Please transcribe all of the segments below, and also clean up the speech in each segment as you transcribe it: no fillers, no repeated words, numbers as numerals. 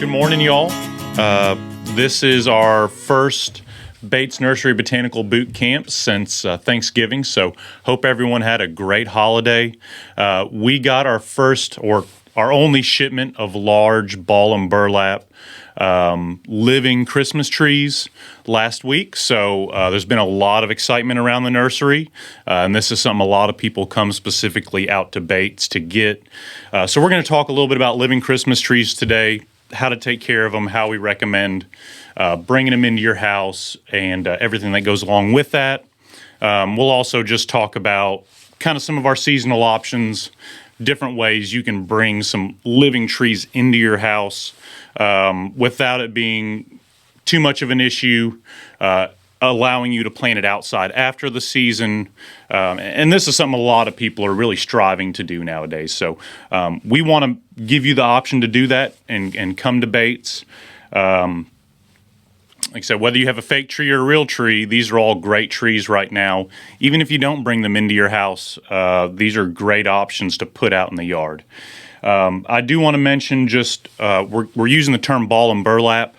Good morning, y'all. This is our first Bates Nursery Botanical Boot Camp since Thanksgiving, so hope everyone had a great holiday. We got our first, or our only shipment of large ball and burlap living Christmas trees last week, so there's been a lot of excitement around the nursery, and this is something a lot of people come specifically out to Bates to get. So we're going to talk a little bit about living Christmas trees today, how to take care of them, how we recommend bringing them into your house, and everything that goes along with that. We'll also just talk about kind of some of our seasonal options, different ways you can bring some living trees into your house without it being too much of an issue, allowing you to plant it outside after the season. And this is something a lot of people are really striving to do nowadays. So we want to give you the option to do that and come to Bates. Like I said, whether you have a fake tree or a real tree, these are all great trees right now. Even if you don't bring them into your house, these are great options to put out in the yard. I do want to mention just we're using the term ball and burlap.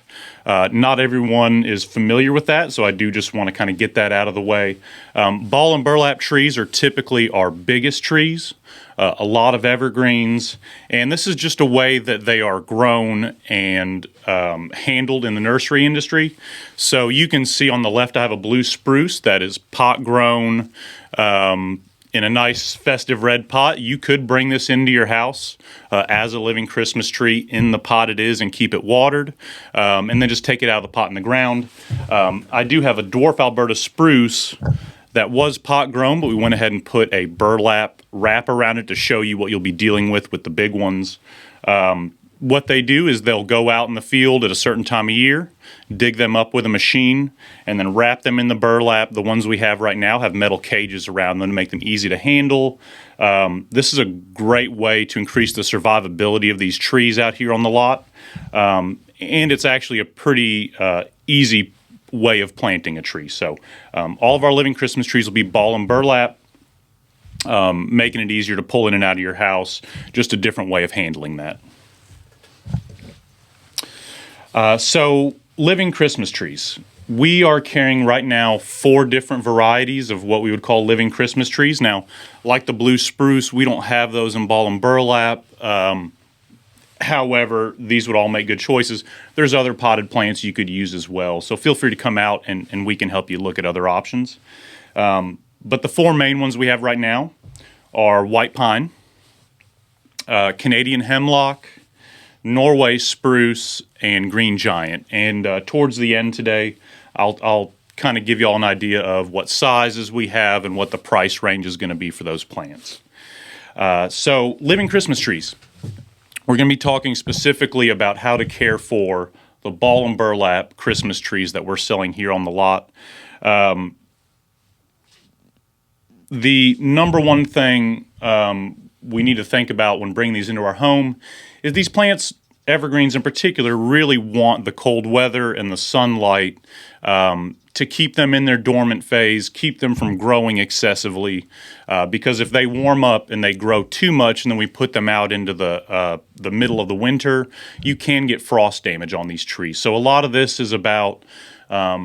Not everyone is familiar with that, so I do just want to kind of get that out of the way. Ball and burlap trees are typically our biggest trees, a lot of evergreens, and this is just a way that they are grown and handled in the nursery industry. So you can see on the left I have a blue spruce that is pot grown in a nice festive red pot. You could bring this into your house as a living Christmas tree in the pot it is and keep it watered, and then just take it out of the pot in the ground. I do have a dwarf Alberta spruce that was pot grown, but we went ahead and put a burlap wrap around it to show you what you'll be dealing with the big ones. What they do is they'll go out in the field at a certain time of year, dig them up with a machine, and then wrap them in the burlap. The ones we have right now have metal cages around them to make them easy to handle. This is a great way to increase the survivability of these trees out here on the lot. And it's actually a pretty easy way of planting a tree. So all of our living Christmas trees will be ball and burlap, making it easier to pull in and out of your house, just a different way of handling that. So living Christmas trees. We are carrying right now 4 different varieties of what we would call living Christmas trees. Now, like the blue spruce, we don't have those in ball and burlap. However, these would all make good choices. There's other potted plants you could use as well. So feel free to come out and we can help you look at other options. But the 4 main ones we have right now are white pine, Canadian hemlock, Norway spruce, and green giant. And towards the end today, I'll kind of give you all an idea of what sizes we have and what the price range is going to be for those plants. So living Christmas trees. We're going to be talking specifically about how to care for the ball and burlap Christmas trees that we're selling here on the lot. The number one thing we need to think about when bringing these into our home is these plants, evergreens in particular, really want the cold weather and the sunlight to keep them in their dormant phase, keep them from growing excessively, because if they warm up and they grow too much and then we put them out into the middle of the winter, you can get frost damage on these trees. So a lot of this is about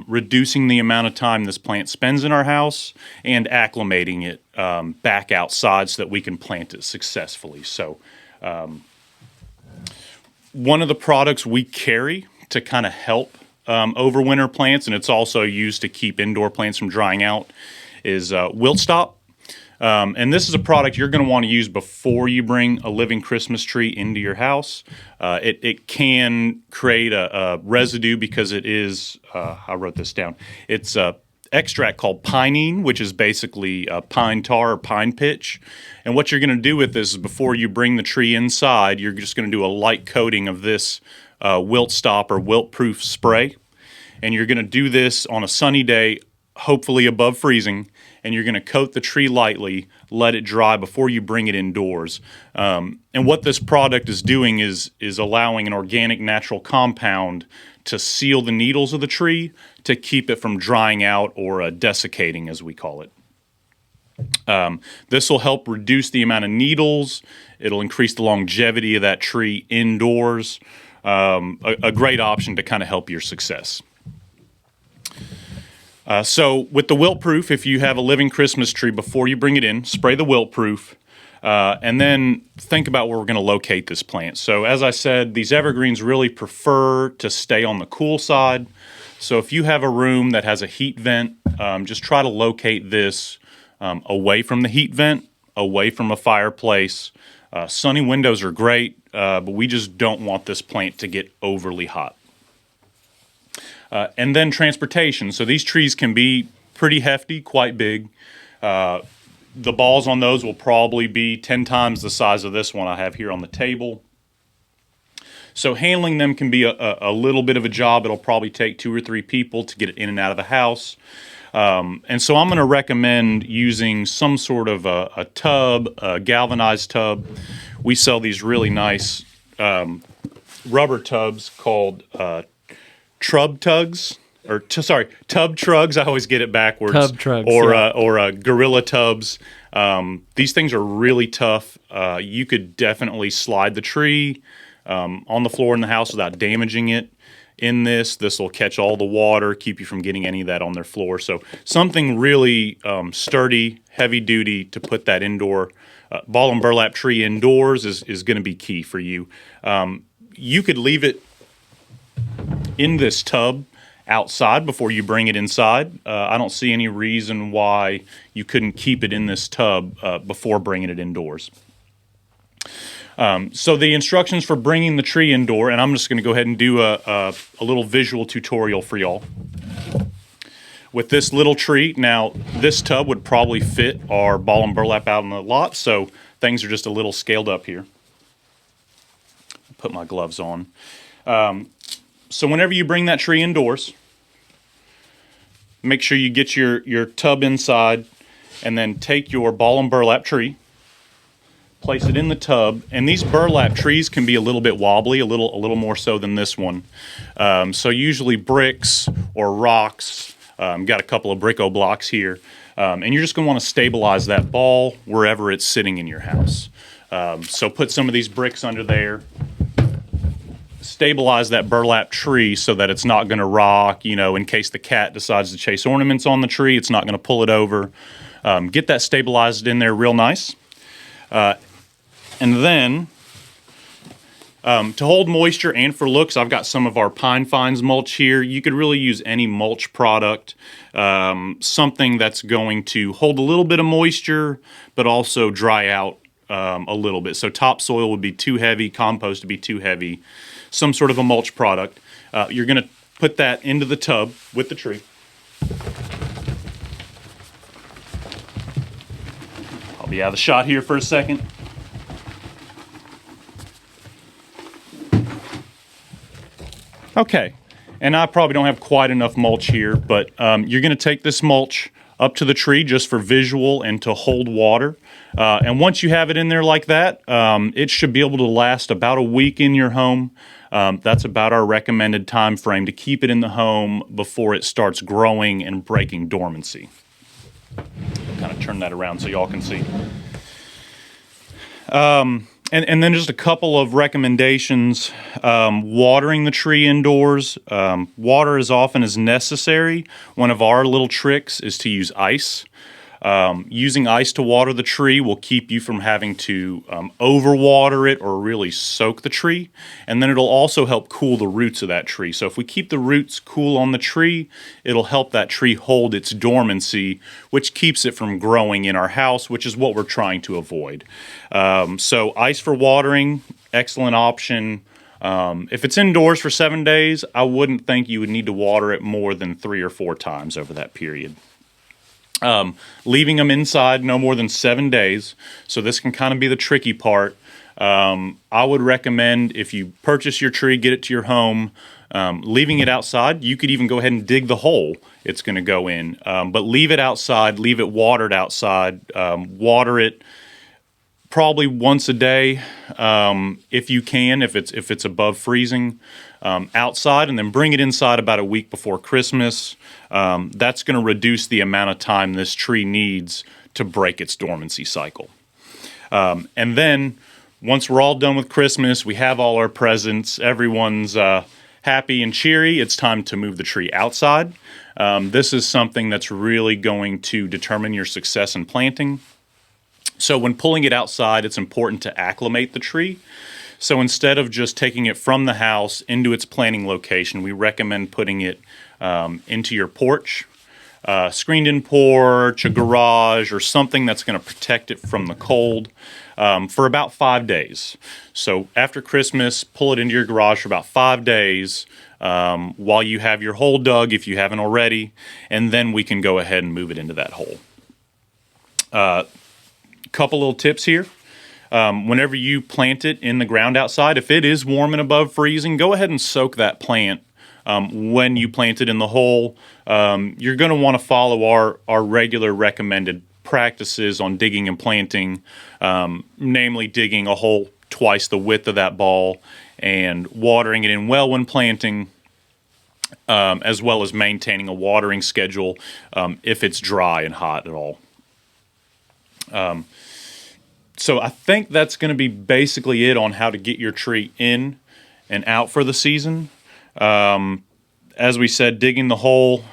reducing the amount of time this plant spends in our house and acclimating it back outside so that we can plant it successfully. So one of the products we carry to kind of help overwinter plants, and it's also used to keep indoor plants from drying out, is Wilt Stop. And this is a product you're going to want to use before you bring a living Christmas tree into your house. It can create a residue because it is, I wrote this down, it's a extract called pinene, which is basically pine tar or pine pitch. And what you're going to do with this is before you bring the tree inside, you're just going to do a light coating of this Wilt Stop or wilt proof spray. And you're going to do this on a sunny day, hopefully above freezing, and you're going to coat the tree lightly, let it dry before you bring it indoors. And what this product is doing is allowing an organic natural compound to seal the needles of the tree to keep it from drying out or desiccating, as we call it. This will help reduce the amount of needles. It'll increase the longevity of that tree indoors. a great option to kind of help your success. So with the wilt proof, if you have a living Christmas tree, before you bring it in, spray the wilt proof, and then think about where we're going to locate this plant. So as I said, these evergreens really prefer to stay on the cool side. So if you have a room that has a heat vent, just try to locate this away from the heat vent, away from a fireplace. Sunny windows are great, but we just don't want this plant to get overly hot. And then transportation. So these trees can be pretty hefty, quite big. The balls on those will probably be 10 times the size of this one I have here on the table. So handling them can be a little bit of a job. It'll probably take 2 or 3 people to get it in and out of the house. And so I'm going to recommend using some sort of a tub, a galvanized tub. We sell these really nice rubber tubs called tub trugs. I always get it backwards. Tub trugs, or Gorilla tubs. These things are really tough. You could definitely slide the tree on the floor in the house without damaging it. In this will catch all the water, keep you from getting any of that on their floor. So something really sturdy, heavy duty to put that indoor ball and burlap tree indoors is going to be key for you. You could leave it in this tub outside before you bring it inside. I don't see any reason why you couldn't keep it in this tub before bringing it indoors. So the instructions for bringing the tree indoor, and I'm just going to go ahead and do a little visual tutorial for y'all. With this little tree, now this tub would probably fit our ball and burlap out in the lot, so things are just a little scaled up here. Put my gloves on. So whenever you bring that tree indoors, make sure you get your tub inside, and then take your ball and burlap tree, place it in the tub, and these burlap trees can be a little bit wobbly, a little more so than this one. So usually bricks or rocks. Got a couple of Bricko blocks here, and you're just going to want to stabilize that ball wherever it's sitting in your house. So put some of these bricks under there. Stabilize that burlap tree so that it's not going to rock, in case the cat decides to chase ornaments on the tree, it's not going to pull it over. Get that stabilized in there real nice. And then, to hold moisture and for looks, I've got some of our Pine Finds mulch here. You could really use any mulch product, something that's going to hold a little bit of moisture, but also dry out a little bit. So topsoil would be too heavy, compost would be too heavy. Some sort of a mulch product. You're going to put that into the tub with the tree. I'll be out of the shot here for a second. Okay, and I probably don't have quite enough mulch here, but you're going to take this mulch up to the tree just for visual and to hold water. And once you have it in there like that, it should be able to last about a week in your home. That's about our recommended time frame to keep it in the home before it starts growing and breaking dormancy. Kind of turn that around so y'all can see. And then just a couple of recommendations. Watering the tree indoors. Water as often as necessary. One of our little tricks is to use ice. Using ice to water the tree will keep you from having to overwater it or really soak the tree. And then it'll also help cool the roots of that tree. So if we keep the roots cool on the tree, it'll help that tree hold its dormancy, which keeps it from growing in our house, which is what we're trying to avoid. So ice for watering, excellent option. If it's indoors for 7 days, I wouldn't think you would need to water it more than 3 or 4 times over that period. Leaving them inside no more than 7 days. So this can kind of be the tricky part. I would recommend if you purchase your tree, get it to your home, leaving it outside. You could even go ahead and dig the hole it's going to go in. But leave it outside, leave it watered outside, water it probably once a day if you can, if it's above freezing. Outside, and then bring it inside about a week before Christmas. That's going to reduce the amount of time this tree needs to break its dormancy cycle. And then once we're all done with Christmas, we have all our presents, everyone's happy and cheery, it's time to move the tree outside. This is something that's really going to determine your success in planting. So when pulling it outside, it's important to acclimate the tree. So instead of just taking it from the house into its planting location, we recommend putting it into your porch, screened-in porch, a garage, or something that's going to protect it from the cold for about 5 days. So after Christmas, pull it into your garage for about 5 days while you have your hole dug, if you haven't already, and then we can go ahead and move it into that hole. Couple little tips here. Whenever you plant it in the ground outside, if it is warm and above freezing, go ahead and soak that plant when you plant it in the hole. You're going to want to follow our regular recommended practices on digging and planting, namely digging a hole twice the width of that ball and watering it in well when planting, as well as maintaining a watering schedule if it's dry and hot at all. So I think that's going to be basically it on how to get your tree in and out for the season. As we said, digging the hole.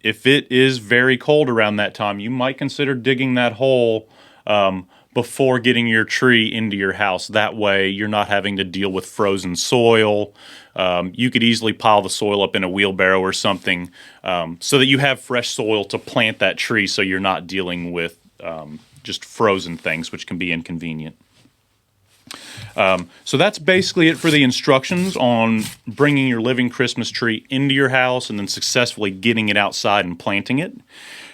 If it is very cold around that time, you might consider digging that hole before getting your tree into your house. That way you're not having to deal with frozen soil. You could easily pile the soil up in a wheelbarrow or something so that you have fresh soil to plant that tree, so you're not dealing with just frozen things, which can be inconvenient. So that's basically it for the instructions on bringing your living Christmas tree into your house and then successfully getting it outside and planting it.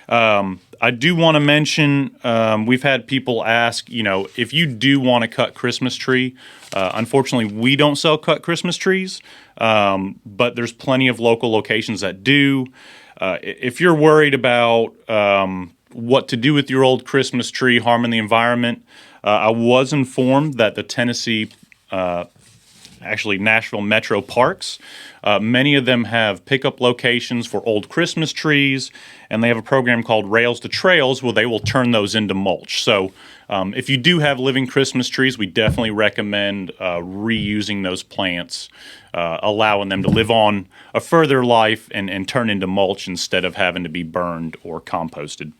I do want to mention, we've had people ask, if you do want to cut Christmas tree, unfortunately we don't sell cut Christmas trees, but there's plenty of local locations that do. If you're worried about what to do with your old Christmas tree harming the environment, I was informed that the Tennessee, actually Nashville Metro Parks, many of them have pickup locations for old Christmas trees, and they have a program called Rails to Trails where they will turn those into mulch. So if you do have living Christmas trees, we definitely recommend reusing those plants, allowing them to live on a further life and turn into mulch instead of having to be burned or composted.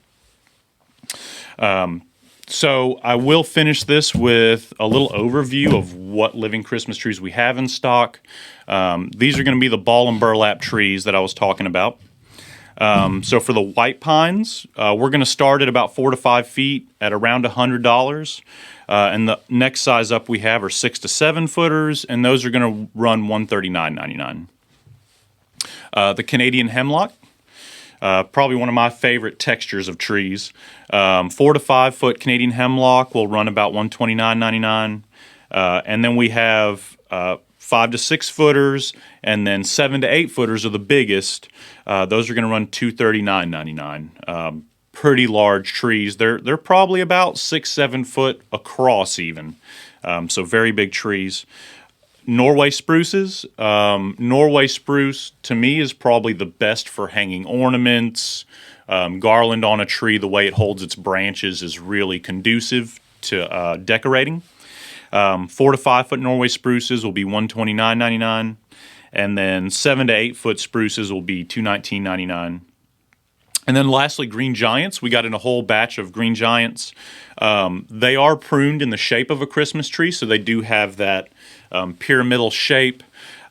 So I will finish this with a little overview of what living Christmas trees we have in stock. These are going to be the ball and burlap trees that I was talking about. So for the white pines, we're going to start at about 4 to 5 feet at around $100. And the next size up we have are 6 to 7 footers, and those are going to run $139.99. The Canadian hemlock. Probably one of my favorite textures of trees. 4 to 5 foot Canadian hemlock will run about $129.99. And then we have 5 to 6 footers, and then 7 to 8 footers are the biggest. Those are going to run $239.99. Pretty large trees. They're probably about 6-7 foot across even. So very big trees. Norway spruces. Norway spruce, to me, is probably the best for hanging ornaments. Garland on a tree, the way it holds its branches is really conducive to decorating. 4 to 5 foot Norway spruces will be $129.99. And then 7 to 8 foot spruces will be $219.99. And then lastly, green giants. We got in a whole batch of green giants. They are pruned in the shape of a Christmas tree, so they do have that pyramidal shape.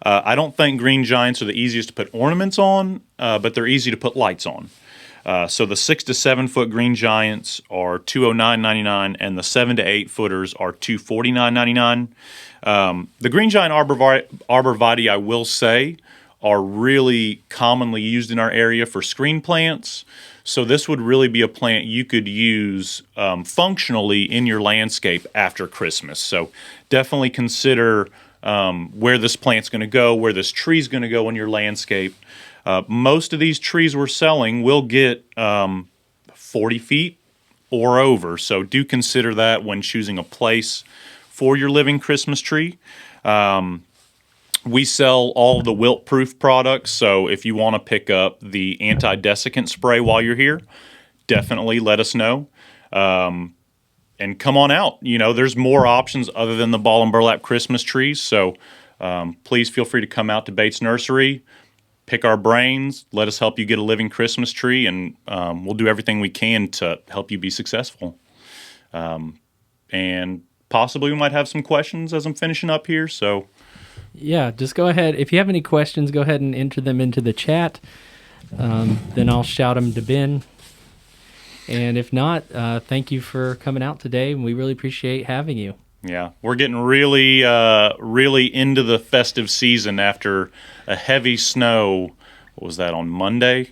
I don't think green giants are the easiest to put ornaments on, but they're easy to put lights on. So the 6 to 7 foot green giants are $209.99, and the 7 to 8 footers are $249.99. The green giant arborvitae, I will say, are really commonly used in our area for screen plants. So this would really be a plant you could use functionally in your landscape after Christmas. So definitely consider where this plant's going to go, where this tree's going to go in your landscape. Most of these trees we're selling will get 40 feet or over. So do consider that when choosing a place for your living Christmas tree. We sell all of the wilt-proof products, so if you want to pick up the anti-desiccant spray while you're here, definitely let us know. and come on out. There's more options other than the ball and burlap Christmas trees. So please feel free to come out to Bates Nursery, pick our brains, let us help you get a living Christmas tree, and we'll do everything we can to help you be successful. And possibly we might have some questions as I'm finishing up here. So yeah, just go ahead. If you have any questions, go ahead and enter them into the chat. Then I'll shout them to Ben. And if not, thank you for coming out today. We really appreciate having you. Yeah, we're getting really, really into the festive season after a heavy snow. What was that, on Monday?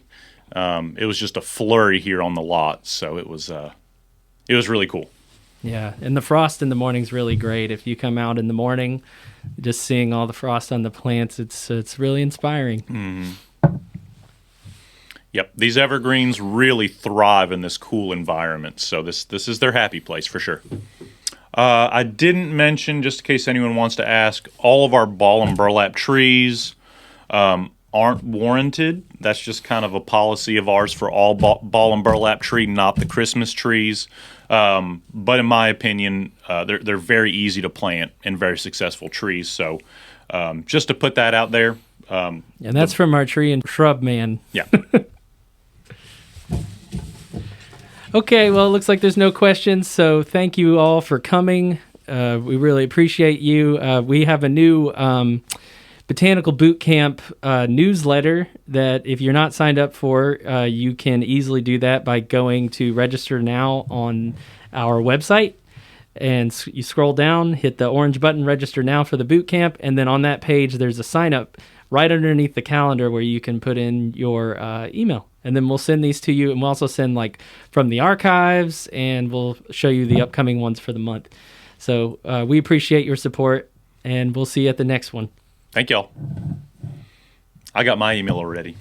It was just a flurry here on the lot, so it was really cool. Yeah, and the frost in the morning's really great. If you come out in the morning, just seeing all the frost on the plants, it's really inspiring. Mm-hmm. Yep, these evergreens really thrive in this cool environment, so this is their happy place for sure. I didn't mention, just in case anyone wants to ask, all of our ball and burlap trees aren't warranted. That's just kind of a policy of ours for all ball and burlap tree, not the Christmas trees. But in my opinion, they're very easy to plant and very successful trees. So just to put that out there. And that's from our tree and shrub man. Yeah. Okay, well, it looks like there's no questions, so thank you all for coming. We really appreciate you. We have a new Botanical Boot Camp newsletter that if you're not signed up for, you can easily do that by going to register now on our website. And you scroll down, hit the orange button, register now for the boot camp, and then on that page there's a sign up right underneath the calendar where you can put in your email. And then we'll send these to you, and we'll also send from the archives, and we'll show you the upcoming ones for the month. So we appreciate your support, and we'll see you at the next one. Thank y'all. I got my email already.